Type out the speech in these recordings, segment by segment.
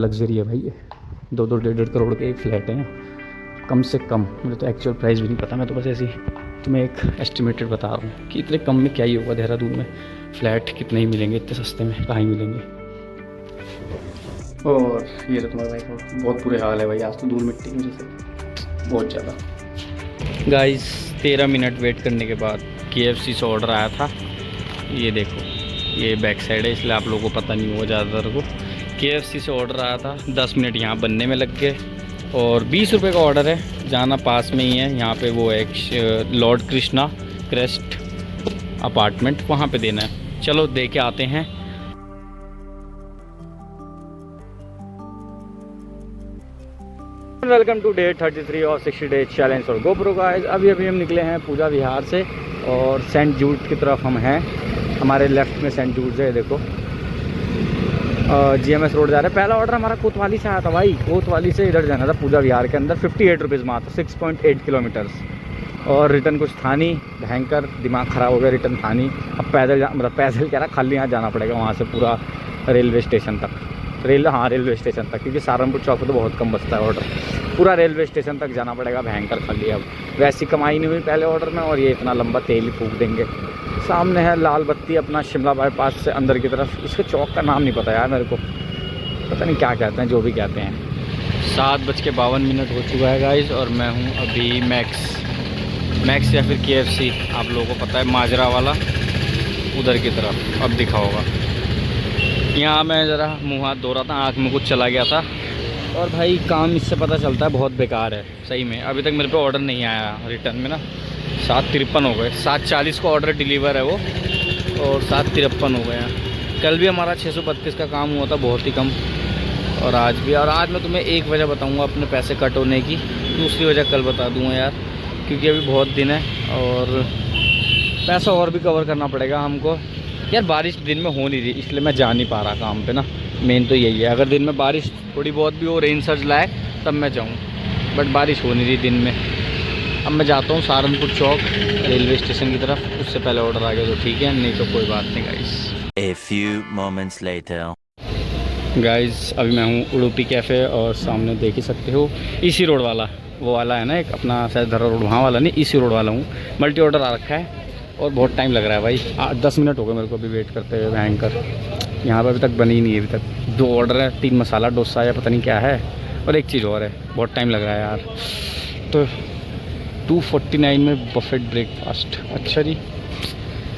Luxury है भाई ये। 2-2 1.5 करोड़ के एक फ्लैट है यहाँ कम से कम। मुझे तो एक्चुअल प्राइस भी नहीं पता, मैं तो बस ऐसे ही तुम्हें एक एस्टिमेटेड बता रहा हूँ कि इतने कम में क्या ही होगा। देहरादून में फ्लैट कितने ही मिलेंगे, इतने सस्ते में कहाँ ही मिलेंगे। और ये तो तुम्हारा भाई का बहुत बुरे हाल है भाई, आज तो धूल मिट्टी की वजह से बहुत ज़्यादा। गाइस 13 मिनट वेट करने के बाद KFC से ऑर्डर आया था। ये देखो, ये बैक साइड है इसलिए आप लोगों को पता नहीं होगा ज़्यादातर को। KFC से ऑर्डर आया था, 10 मिनट यहाँ बनने में लग गए और 20 रुपये का ऑर्डर है। जाना पास में ही है, यहाँ पे वो है एक लॉर्ड कृष्णा क्रेस्ट अपार्टमेंट, वहाँ पे देना है। चलो दे के आते हैं। वेलकम टू डे 33 और 60 डेज चैलेंज और GoPro गाइस। अभी हम निकले हैं पूजा विहार से और सेंट जूड की तरफ हम हैं। हमारे लेफ्ट में सेंट जूड है, देखो GMS रोड जा रहे हैं। पहला ऑर्डर हमारा कोतवाली से आया था भाई, कोतवाली से इधर जाना था पूजा विहार के अंदर। 58 रुपीज़ मात्र, 6.8 किलोमीटर्स। और रिटर्न कुछ था नहीं, भयंकर दिमाग ख़राब हो गया, रिटर्न था नहीं। अब पैदल कह रहा खाली यहाँ जाना पड़ेगा वहाँ से पूरा रेलवे स्टेशन तक। रेलवे स्टेशन तक, क्योंकि सहारनपुर चौक पे तो बहुत कम बचता है ऑर्डर। पूरा रेलवे स्टेशन तक जाना पड़ेगा, भयंकर खाली। अब वैसी कमाई नहीं हुई पहले ऑर्डर में, और ये इतना लंबा तेल ही फूक देंगे। सामने है लाल बत्ती अपना शिमला बाईपास से अंदर की तरफ। इसके चौक का नाम नहीं पता यार मेरे को, पता नहीं क्या कहते हैं, जो भी कहते हैं। 7:52 हो चुका है गाइस और मैं हूँ अभी मैक्स या फिर KFC, आप लोगों को पता है माजरा वाला, उधर की तरफ। अब दिखा होगा। यहाँ मैं ज़रा मुँह हाथ धो रहा था, आँख में कुछ चला गया था। और भाई काम इससे पता चलता है बहुत बेकार है सही में। अभी तक मेरे पे ऑर्डर नहीं आया रिटर्न में ना। 7:53 हो गए, 7:40 को ऑर्डर डिलीवर है वो और 7:53 हो गए हैं। कल भी हमारा 632 का काम हुआ था, बहुत ही कम। और आज भी। और आज मैं तुम्हें एक वजह बताऊंगा अपने पैसे कट होने की, दूसरी वजह कल बता दूंगा यार, क्योंकि अभी बहुत दिन है और पैसा और भी कवर करना पड़ेगा हमको यार। बारिश दिन में हो नहीं रही इसलिए मैं जा नहीं पा रहा काम पे ना, मेन तो यही है। अगर दिन में बारिश थोड़ी बहुत भी हो, रेन सर्ज लायक, तब मैं जाऊँ, बट बारिश हो नहीं रही दिन में। अब मैं जाता हूँ सहारनपुर चौक रेलवे स्टेशन की तरफ। उससे पहले ऑर्डर आ गया तो ठीक है, नहीं तो कोई बात नहीं guys. A few moments later. Guys अभी मैं हूँ उडुपी कैफ़े और सामने देख ही सकते हो इसी रोड वाला, वो वाला है ना एक अपना शायद धरा रोड, वहाँ वाला नहीं, इसी रोड वाला हूँ। मल्टी ऑर्डर आ रखा है और बहुत टाइम लग रहा है भाई। 10 मिनट हो गए मेरे को अभी वेट करते हुए भयंकर। यहाँ पर अभी तक बनी ही नहीं है, अभी तक 2 ऑर्डर है, 3 मसाला डोसा या पता नहीं क्या है, और एक चीज़ और है। बहुत टाइम लग रहा है यार। तो 249 में बफेट ब्रेकफास्ट। अच्छा जी,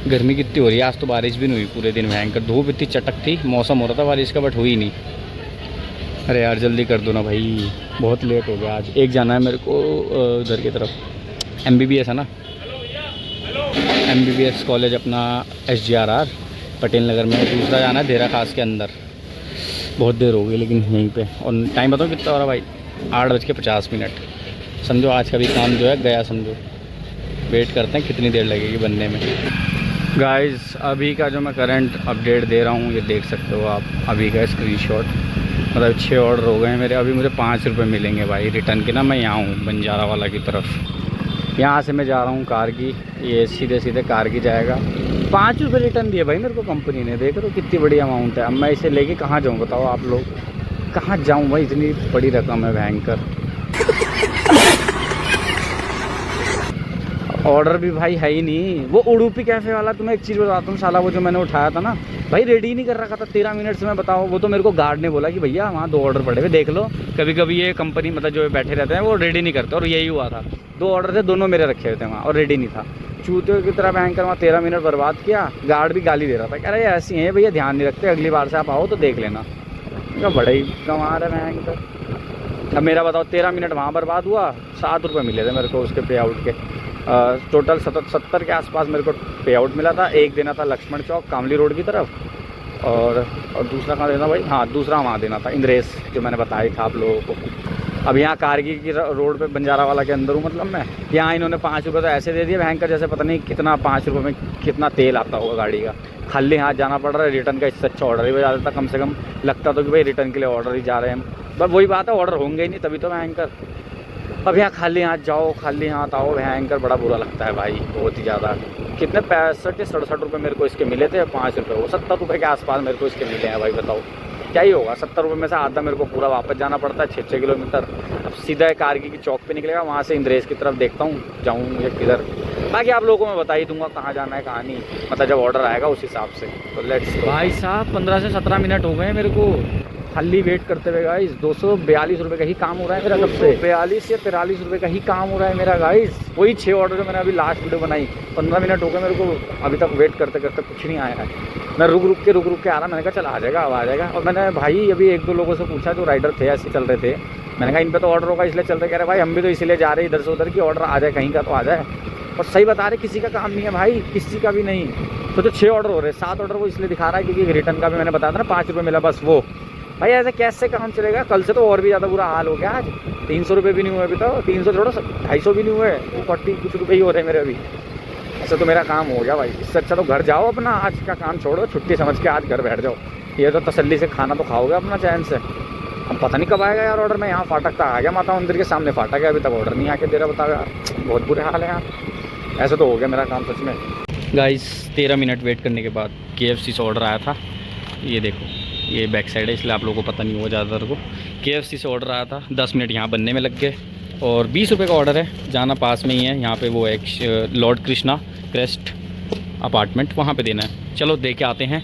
गर्मी कितनी हो रही है। आज तो बारिश भी नहीं हुई पूरे दिन, भयंकर धूप इतनी चटक थी, मौसम हो रहा था बारिश का, बट हुई नहीं। अरे यार जल्दी कर दो ना भाई, बहुत लेट हो गया। आज एक जाना है मेरे को उधर की तरफ, MBBS है ना, MBBS कॉलेज अपना SGRR पटेल नगर में। दूसरा जाना है देहरा खास के अंदर। बहुत देर हो गई लेकिन यहीं पे। और टाइम बताओ कितना हो रहा भाई, 8:50। समझो आज का भी काम जो है गया समझो। वेट करते हैं कितनी देर लगेगी बनने में। गाइस अभी का जो मैं करंट अपडेट दे रहा हूँ, ये देख सकते हो आप अभी का स्क्रीनशॉट। मतलब 6 ऑर्डर हो गए हैं मेरे। अभी मुझे 5 रुपये मिलेंगे भाई रिटर्न के ना। मैं यहाँ हूँ बंजारा वाला की तरफ, यहाँ से मैं जा रहा हूँ कारगी। ये सीधे कारगी जाएगा। 5 रुपये रिटर्न दिए भाई मेरे को कंपनी ने, देख रहे हो कितनी बड़ी अमाउंट है। अब मैं इसे लेके कहाँ जाऊँ बताओ आप लोग, कहाँ जाऊँ भाई, इतनी बड़ी रकम है भयंकर। ऑर्डर भी भाई है ही नहीं। वो उडुपी कैफ़े वाला, तुम्हें एक चीज़ बताता हूँ, साला वो जो मैंने उठाया था ना भाई, रेडी ही नहीं कर रखा था 13 मिनट से। मैं बताओ, वो तो मेरे को गार्ड ने बोला कि भैया वहाँ 2 ऑर्डर पड़े हुए देख लो। कभी कभी ये कंपनी मतलब जो बैठे रहते हैं वो रेडी नहीं करते, और यही हुआ था। 2 ऑर्डर थे, दोनों मेरे रखे हुए थे वहाँ और रेडी नहीं था। चूते की तरह भयंकर वहाँ 13 मिनट बर्बाद किया। गार्ड भी गाली दे रहा था, कह रहा है ऐसी हैं भैया, ध्यान नहीं रखते, अगली बार से आप आओ तो देख लेना। बड़ा ही कमाल है भयंकर। अब मेरा बताओ 13 मिनट वहाँ बर्बाद हुआ, 7 रुपये मिले थे मेरे को उसके पे आउट के। टोटल 70 के आसपास मेरे को पे आउट मिला था। एक देना था लक्ष्मण चौक कामली रोड की तरफ, और दूसरा कहाँ देना भाई, हाँ दूसरा वहाँ देना था इंद्रेश, जो मैंने बताया था आप लोगों को। अब यहाँ कारगी की रोड पे बंजारा वाला के अंदर हूँ मतलब मैं। यहाँ इन्होंने 5 रुपये तो ऐसे दे दिए भयंकर, जैसे पता नहीं कितना 5 रुपये में कितना तेल आता होगा गाड़ी का। खाली हाथ जाना पड़ रहा है। रिटर्न का इससे अच्छा ऑर्डर ही बजा देता कम से कम, लगता तो कि भाई रिटर्न के लिए ऑर्डर ही जा रहे हैं हम। बस वही बात है, ऑर्डर होंगे ही नहीं तभी तो भयंकर। अब यहाँ खाली हाथ जाओ खाली हाथ आओ, भयंकर बड़ा बुरा लगता है भाई, बहुत ही ज़्यादा। कितने 65 या 67 रुपये मेरे को इसके मिले थे, 5 रुपये वो 70 रुपये के आसपास मेरे को इसके मिले हैं भाई, बताओ क्या ही होगा, 70 रुपये में से आधा मेरे को पूरा वापस जाना पड़ता है 6-6 किलोमीटर। अब सीधा कारगी की चौक पे निकलेगा, वहाँ से इंद्रेश की तरफ देखता हूँ जाऊँ या किधर। बाकी आप लोगों को मैं बता ही दूंगा कहाँ जाना है कहाँ नहीं, मतलब जब ऑर्डर आएगा उस हिसाब से। तो लेट्स भाई साहब 15 से 17 मिनट हो गए हैं मेरे को खाली वेट करते हुए गाइस। 242 रुपये का ही काम हो रहा है मेरा, कब से 42 या 43 रुपये का ही काम हो रहा है मेरा गाइस। वही 6 ऑर्डर जो मैंने अभी लास्ट वीडियो बनाई, 15 मिनट हो गए मेरे को अभी तक वेट करते करते, कुछ नहीं आया है। मैं रुक रुक के आ रहा, मैंने कहा चल आ जाएगा अब आ जाएगा। और मैंने भाई अभी 1-2 लोगों से पूछा जो राइडर थे ऐसे चल रहे थे, मैंने कहा इन पर तो ऑर्डर होगा इसलिए चल रहे, कह रहे भाई हम भी तो इसलिए जा रहे हैं इधर से उधर की ऑर्डर आ जाए कहीं का तो आ जाए। और सही बता रहे, किसी का काम नहीं है भाई, किसी का भी नहीं। तो 6 ऑर्डर हो रहे हैं, 7 ऑर्डर वो इसलिए दिखा रहा है क्योंकि रिटर्न का भी मैंने बताया था ना 5 रुपये मिला बस वो। भाई ऐसे कैसे काम चलेगा? कल से तो और भी ज़्यादा बुरा हाल हो गया। आज 300 रुपये भी नहीं हुए अभी तो, 300 छोड़ो 250 भी नहीं हुए, 40 कुछ रुपये ही हो रहे हैं मेरे अभी। ऐसे तो मेरा काम हो गया भाई। इससे अच्छा तो घर जाओ अपना, आज का काम छोड़ो, छुट्टी समझ के आज घर बैठ जाओ। ये तो तसल्ली से खाना तो खाओगे अपना चैन से। अब पता नहीं कब आएगा यार ऑर्डर। मैं यहाँ फाटक तक आ गया, माता मंदिर के सामने फाटक है, अभी तक ऑर्डर नहीं आके दे रहा। बताओ यार, बहुत बुरे हाल है यार। ऐसे तो हो गया मेरा काम सच में। गाइस 13 मिनट वेट करने के बाद KFC से ऑर्डर आया था। ये देखो, ये बैक साइड है इसलिए आप लोगों को पता नहीं होगा ज़्यादातर को। KFC से ऑर्डर आया था, 10 मिनट यहाँ बनने में लग गए। और 20 रुपये का ऑर्डर है, जाना पास में ही है। यहाँ पे वो एक लॉर्ड कृष्णा क्रेस्ट अपार्टमेंट, वहाँ पे देना है। चलो दे के आते हैं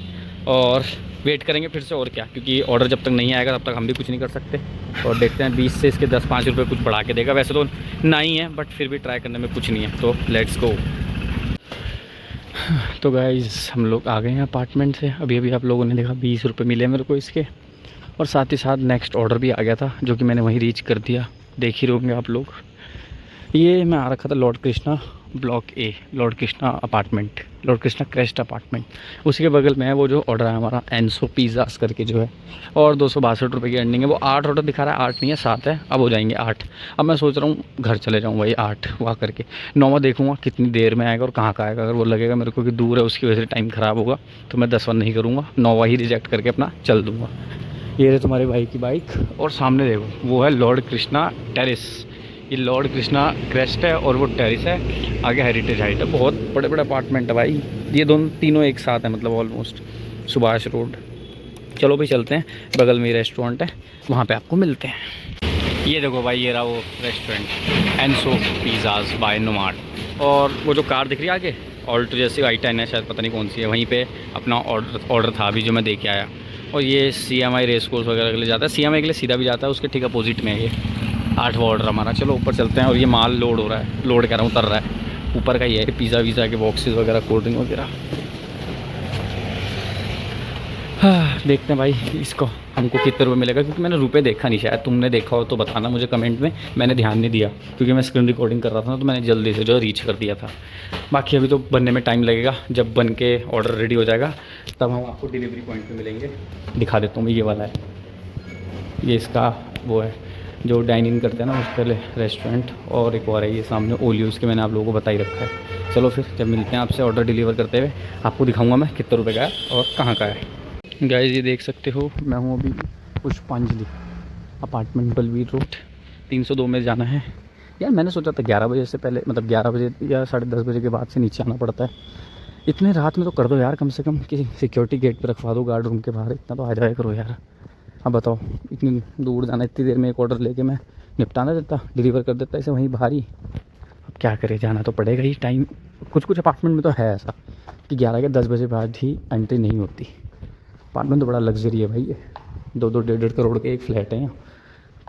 और वेट करेंगे फिर से। और क्या, क्योंकि ऑर्डर जब तक नहीं आएगा तब तक हम भी कुछ नहीं कर सकते। और देखते हैं 20 से इसके 10-5 रुपये कुछ बढ़ा के देगा। वैसे तो ना ही है, बट फिर भी ट्राई करने में कुछ नहीं है। तो लेट्स गो। तो गाइस हम लोग आ गए हैं अपार्टमेंट से। अभी आप लोगों ने देखा 20 रुपये मिले मेरे को इसके। और साथ ही साथ नेक्स्ट ऑर्डर भी आ गया था जो कि मैंने वहीं रीच कर दिया। देख ही रहोगे आप लोग। ये मैं आ रखा था Lord Krishna block A, Lord Krishna apartment, Lord Krishna crest apartment. उसी के बगल में है वो जो ऑर्डर है हमारा एनसो पिज़्ज़ास करके जो है। और 262 रुपये की अर्निंग है। वो 8 ऑर्डर दिखा रहा है, 8 नहीं है 7 है, अब हो जाएंगे 8। अब मैं सोच रहा हूँ घर चले जाऊँ वही 8 वहाँ करके। 9वां देखूँगा कितनी देर में आएगा और कहाँ का आएगा। अगर वो लगेगा मेरे को कि दूर है उसकी वजह से टाइम ख़राब होगा तो मैं 10वां नहीं करूँगा, 9वां ही रिजेक्ट करके अपना चल दूँगा। ये है तुम्हारे भाई की बाइक। और सामने देखो वो है लॉर्ड कृष्णा टेरिस। ये लॉर्ड कृष्णा क्रेस्ट है और वो टेरिस है, आगे हेरिटेज हाइट है। बहुत बड़े बड़े अपार्टमेंट है भाई। ये तीनों एक साथ है, मतलब ऑलमोस्ट सुभाष रोड। चलो भाई चलते हैं, बगल में रेस्टोरेंट है, वहाँ पे आपको मिलते हैं। ये देखो भाई, ये रहा वो रेस्टोरेंट एनसो पिज़्ज़ास बाय नोमार्ट। और वो जो कार दिख रही है आगे ऑल्टो जैसी i10 है शायद, पता नहीं कौन सी है, वहीं पे अपना ऑर्डर था अभी जो मैं दे के आया। और ये CMI रेस कोर्स वगैरह के लिए जाता है, CMI के लिए सीधा भी जाता है, उसके ठीक अपोजिट में है ये 8वां ऑर्डर हमारा। चलो ऊपर चलते हैं। और ये माल लोड हो रहा है, लोड कह रहा हूँ उतर रहा है, ऊपर का ही है। पिज़्ज़ा वीज़ा के बॉक्सेस वगैरह, कोल्ड ड्रिंक वगैरह। हाँ देखते हैं भाई इसको हमको कितने रुपये मिलेगा, क्योंकि मैंने रुपये देखा नहीं। शायद तुमने देखा हो तो बताना मुझे कमेंट में। मैंने ध्यान नहीं दिया क्योंकि मैं स्क्रीन रिकॉर्डिंग कर रहा था ना, तो मैंने जल्दी से जो रीच कर दिया था। बाकी अभी तो बनने में टाइम लगेगा। जब बन के ऑर्डर रेडी हो जाएगा तब हम आपको डिलीवरी पॉइंट पे मिलेंगे। दिखा देता हूँ मैं, ये वाला है, ये इसका वो है जो डाइन इन करते हैं ना उसके लिए रेस्टोरेंट। और एक और है ये सामने ओलियोस के, मैंने आप लोगों को बता ही रखा है। चलो फिर जब मिलते हैं आपसे ऑर्डर डिलीवर करते हुए, आपको दिखाऊंगा मैं कितने रुपए का है और कहाँ का है। गाइस ये देख सकते हो, मैं हूँ अभी पुष्पांजलि अपार्टमेंट बलवीर रोड 302 में जाना है। यार मैंने सोचा था 11 बजे से पहले, मतलब 11 बजे या 10:30 बजे के बाद से नीचे आना पड़ता है। इतने रात में तो कर दो यार कम से कम, कि सिक्योरिटी गेट पर रखवा दो गार्ड रूम के बाहर, इतना तो आ जाया करो यार। अब बताओ इतनी दूर जाना, इतनी देर में एक ऑर्डर लेके मैं निपटाना देता, डिलीवर कर देता इसे वहीं बाहर ही। अब क्या करें, जाना तो पड़ेगा ही। टाइम कुछ अपार्टमेंट में तो है ऐसा कि 11 या 10 बजे बाद ही एंट्री नहीं होती। अपार्टमेंट तो बड़ा लग्जरी है भाई, ये 2-2 1.5 करोड़ के एक फ्लैट है यहाँ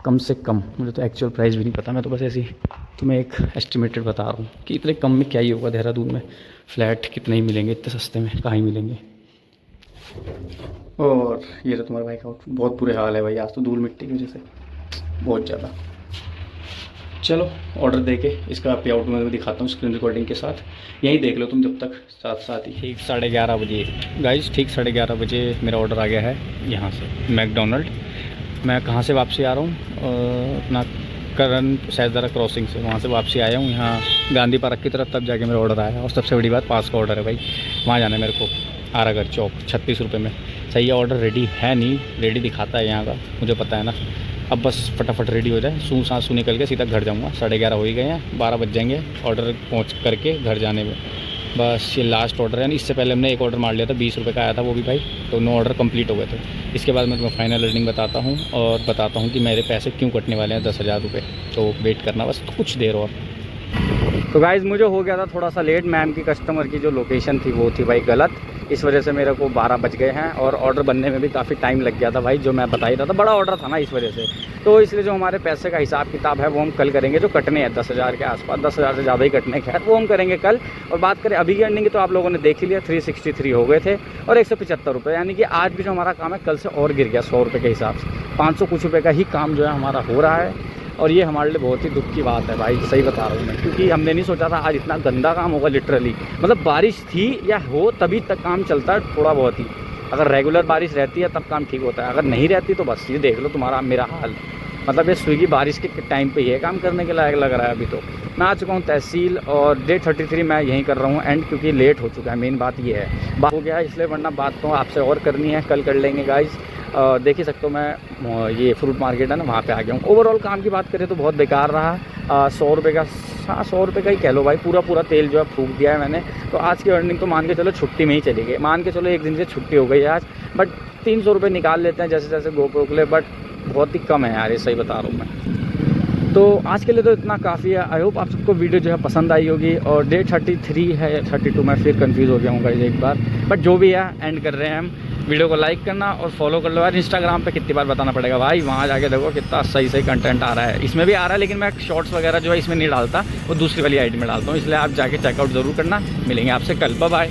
कम से कम। मुझे तो एक्चुअल प्राइस भी नहीं पता, मैं तो बस ऐसे ही तुम्हें एक एस्टिमेटेड बता रहा हूँ कि इतने कम में क्या ही होगा। देहरादून में फ्लैट कितने ही मिलेंगे, इतने सस्ते में कहाँ ही मिलेंगे। और ये तो तुम्हारे भाई का बहुत बुरे हाल है भाई, आज तो धूल मिट्टी की वजह से बहुत ज़्यादा। चलो ऑर्डर देके इसका पे आउट मैं दिखाता हूँ स्क्रीन रिकॉर्डिंग के साथ, यहीं देख लो तुम जब तक साथ ही। ठीक 11:30 बजे गाइस, ठीक 11:30 बजे मेरा ऑर्डर आ गया है यहाँ से मैकडोनल्ड। मैं कहाँ से वापसी आ रहा हूँ, अपना करण सैदारा क्रॉसिंग से, वहाँ से वापसी आया हूँ यहाँ गांधी पार्क की तरफ, तब जाके मेरा ऑर्डर आया। और सबसे बड़ी बात पास का ऑर्डर है भाई, वहाँ जाना है मेरे को, आरागढ़ चौक 36 रुपये में। सही है, ऑर्डर रेडी है नहीं, रेडी दिखाता है यहाँ का, मुझे पता है ना। अब बस फटाफट रेडी हो जाए, सांसू निकल के सीधा घर जाऊँगा। 11:30 हो ही गए हैं, 12 बज जाएंगे ऑर्डर पहुँच करके घर जाने में। बस ये लास्ट ऑर्डर है। यानी इससे पहले हमने एक ऑर्डर मार लिया था, 20 रुपये का आया था वो भी भाई, तो 9 ऑर्डर कंप्लीट हो गए थे। इसके बाद मैं तुम्हें फाइनल अर्निंग बताता हूँ और बताता हूँ कि मेरे पैसे क्यों कटने वाले हैं 10,000 रुपये। तो वेट करना बस कुछ देर और। तो गाइज़ मुझे हो गया था थोड़ा सा लेट, मैम की कस्टमर की जो लोकेशन थी वो थी भाई गलत, इस वजह से मेरे को 12 बज गए हैं और ऑर्डर बनने में भी काफ़ी टाइम लग गया था भाई, जो मैं बता ही रहा था, बड़ा ऑर्डर था ना इस वजह से। तो इसलिए जो हमारे पैसे का हिसाब किताब है वो हम कल करेंगे, जो कटने हैं 10,000 के आसपास, 10,000 से ज़्यादा ही कटने के हैं, वो हम करेंगे कल। और बात करें अभी की अर्निंग की तो आप लोगों ने देख ही लिया, 363 हो गए थे और 175 रुपये, यानी कि आज भी जो हमारा काम है कल से और गिर गया 100 रुपये के हिसाब से। 500 कुछ रुपये का ही काम जो है हमारा हो रहा है और ये हमारे लिए बहुत ही दुख की बात है भाई, सही बता रहा हूँ मैं, क्योंकि हमने नहीं सोचा था आज इतना गंदा काम होगा लिटरली। मतलब बारिश थी या हो तभी तक काम चलता है थोड़ा बहुत ही, अगर रेगुलर बारिश रहती है तब काम ठीक होता है, अगर नहीं रहती तो बस ये देख लो तुम्हारा मेरा हाल। मतलब ये स्विगी बारिश के टाइम पे ही है काम करने के लायक लग रहा है। अभी तो मैं आ चुका हूँ तहसील और डे 33 मैं यहीं कर रहा हूँ एंड, क्योंकि लेट हो चुका है, मेन बात ये है, बात हो गया है इसलिए, वरना बात तो आपसे और करनी है, कल कर लेंगे गाइज़। देख ही सकते हो मैं ये फ्रूट मार्केट है ना वहाँ पे आ गया हूँ। ओवरऑल काम की बात करें तो बहुत बेकार रहा। 100 रुपये का, हाँ 100 रुपये का ही कह लो भाई, पूरा तेल जो है फूंक दिया है मैंने। तो आज की अर्निंग तो मान के चलो छुट्टी में ही चली गई, मान के चलो एक दिन से छुट्टी हो गई है आज, बट 300 रुपये निकाल लेते हैं जैसे जैसे गोप्रो के लिए, बट बहुत ही कम है यार, ये सही बता रहा हूँ मैं। तो आज के लिए तो इतना काफ़ी है। आई होप आप सबको वीडियो जो है पसंद आई होगी। और डे 33 है, 32 मैं फिर कंफ्यूज हो गया हूँ गाइस एक बार, बट जो भी है एंड कर रहे हैं हम। वीडियो को लाइक करना और फॉलो कर लो यार। इंस्टाग्राम पे कितनी बार बताना पड़ेगा भाई, वहाँ जाके देखो कितना सही कंटेंट आ रहा है, इसमें भी आ रहा है, लेकिन मैं शॉर्ट्स वगैरह जो है इसमें नहीं डालता, वो दूसरी वाली आईडी में डालता हूँ, इसलिए आप जाके चेकआउट ज़रूर करना। मिलेंगे आपसे कल, बाय बाय।